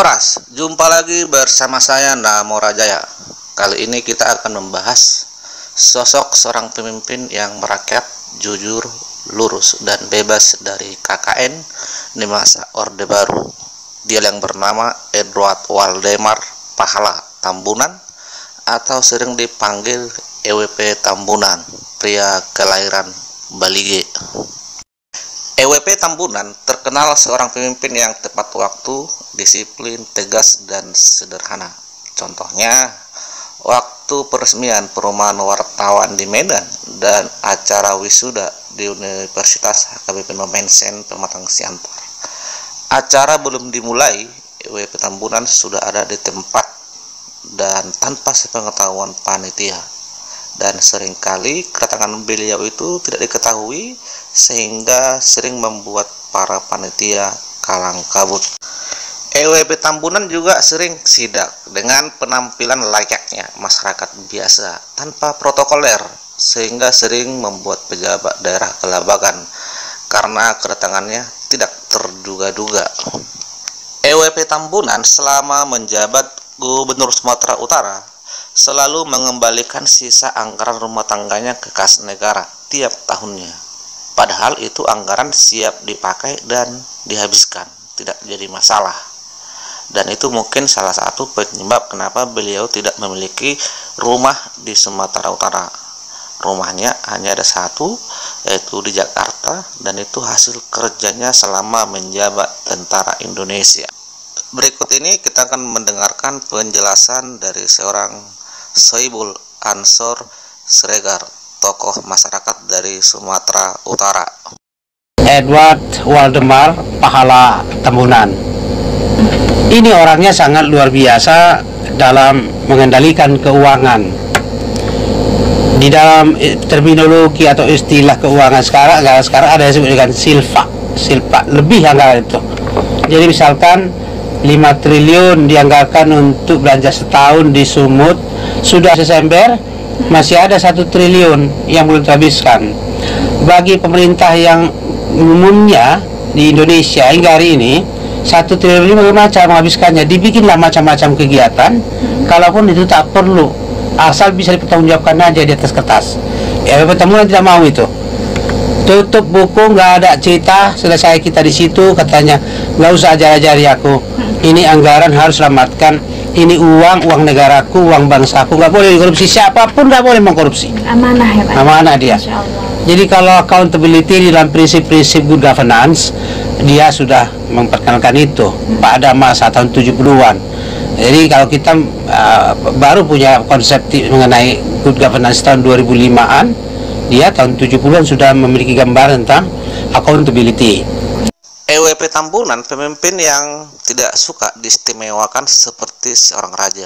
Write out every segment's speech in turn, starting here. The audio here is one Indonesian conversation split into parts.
Horas, jumpa lagi bersama saya Namo Rajaya. Kali ini kita akan membahas sosok seorang pemimpin yang merakyat, jujur, lurus, dan bebas dari KKN di masa Orde Baru. Dia yang bernama Edward Waldemar Pahala Tambunan atau sering dipanggil EWP Tambunan, pria kelahiran Balige. EWP Tambunan terkenal seorang pemimpin yang tepat waktu, disiplin, tegas, dan sederhana. Contohnya, waktu peresmian perumahan wartawan di Medan dan acara wisuda di Universitas HKBP Nomensen Pematang Siantar. Acara belum dimulai, EWP Tambunan sudah ada di tempat dan tanpa sepengetahuan panitia. Dan seringkali kedatangan beliau itu tidak diketahui sehingga sering membuat para panitia kalang kabut. EWP Tambunan juga sering sidak dengan penampilan layaknya masyarakat biasa tanpa protokoler sehingga sering membuat pejabat daerah kelabakan karena kedatangannya tidak terduga-duga. EWP Tambunan selama menjabat Gubernur Sumatera Utara selalu mengembalikan sisa anggaran rumah tangganya ke kas negara tiap tahunnya. Padahal itu anggaran siap dipakai dan dihabiskan, tidak jadi masalah. Dan itu mungkin salah satu penyebab kenapa beliau tidak memiliki rumah di Sumatera Utara. Rumahnya hanya ada satu, yaitu di Jakarta, dan itu hasil kerjanya selama menjabat Tentara Indonesia. Berikut ini kita akan mendengarkan penjelasan dari seorang Sohibul Ansor Siregar, tokoh masyarakat dari Sumatera Utara. Edward Waldemar Pahala Tambunan. Ini orangnya sangat luar biasa dalam mengendalikan keuangan. Di dalam terminologi atau istilah keuangan sekarang ada yang disebut dengan silpa lebih anggaran itu. Jadi misalkan 5 triliun dianggarkan untuk belanja setahun di Sumut, sudah Desember masih ada 1 triliun yang belum terhabiskan. Bagi pemerintah yang umumnya di Indonesia hingga hari ini, 1 triliun ini bagaimana cara menghabiskannya? Dibikinlah macam-macam kegiatan, kalaupun itu tak perlu, asal bisa dipertanggungjawabkan aja di atas kertas. EWP Tambunan tidak mau itu. Tutup buku, nggak ada cerita, selesai kita di situ, katanya nggak usah ajar-ajari aku. Ini anggaran harus selamatkan. Ini uang negaraku, uang bangsaku, nggak boleh dikorupsi. Siapapun nggak boleh mengkorupsi. Amanah ya Pak? Amanah dia. Jadi kalau accountability di dalam prinsip-prinsip good governance, dia sudah memperkenalkan itu pada masa tahun 70-an. Jadi kalau kita baru punya konsep mengenai good governance tahun 2005-an, dia tahun 70-an sudah memiliki gambaran tentang accountability. EWP Tambunan pemimpin yang tidak suka diistimewakan seperti seorang raja.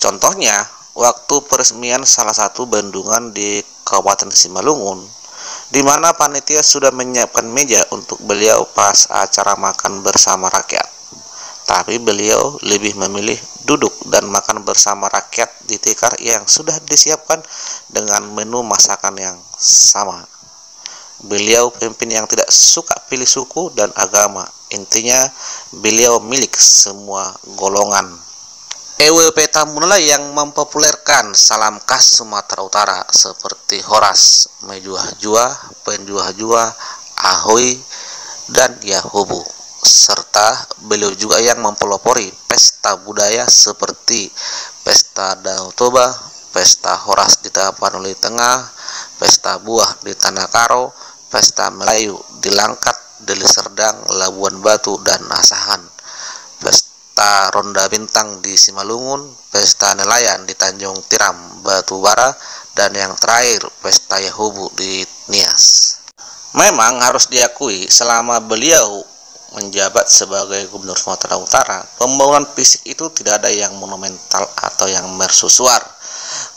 Contohnya, waktu peresmian salah satu bendungan di Kabupaten Simalungun, di mana panitia sudah menyiapkan meja untuk beliau pas acara makan bersama rakyat. Tapi beliau lebih memilih duduk dan makan bersama rakyat di tikar yang sudah disiapkan dengan menu masakan yang sama. Beliau pemimpin yang tidak suka pilih suku dan agama. Intinya, beliau milik semua golongan. EWP Tambunan yang mempopulerkan salam khas Sumatera Utara seperti Horas, Mejuah-Jua, Penjuah-Jua, Ahoy, dan Yahubu. Serta beliau juga yang mempelopori pesta budaya seperti Pesta Danau Toba, Pesta Horas di Tapanuli Tengah, Pesta Buah di Tanah Karo, Pesta Melayu di Langkat, Deli Serdang, Labuan Batu, dan Asahan, Pesta Ronda Bintang di Simalungun, Pesta Nelayan di Tanjung Tiram, Batu Bara, dan yang terakhir Pesta Yahubu di Nias. Memang harus diakui selama beliau menjabat sebagai Gubernur Sumatera Utara, pembangunan fisik itu tidak ada yang monumental atau yang mercusuar.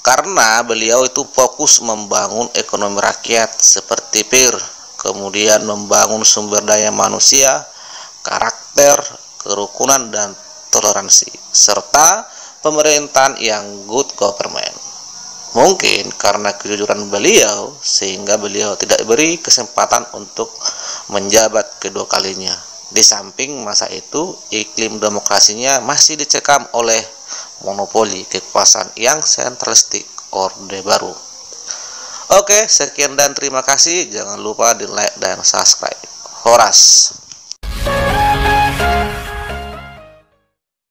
Karena beliau itu fokus membangun ekonomi rakyat seperti PIR, kemudian membangun sumber daya manusia, karakter, kerukunan, dan toleransi, serta pemerintahan yang good government. Mungkin karena kejujuran beliau, sehingga beliau tidak diberi kesempatan untuk menjabat kedua kalinya. Di samping masa itu, iklim demokrasinya masih dicekam oleh monopoli kekuasaan yang sentralistik Orde Baru. Oke, sekian dan terima kasih. Jangan lupa di like dan subscribe. Horas.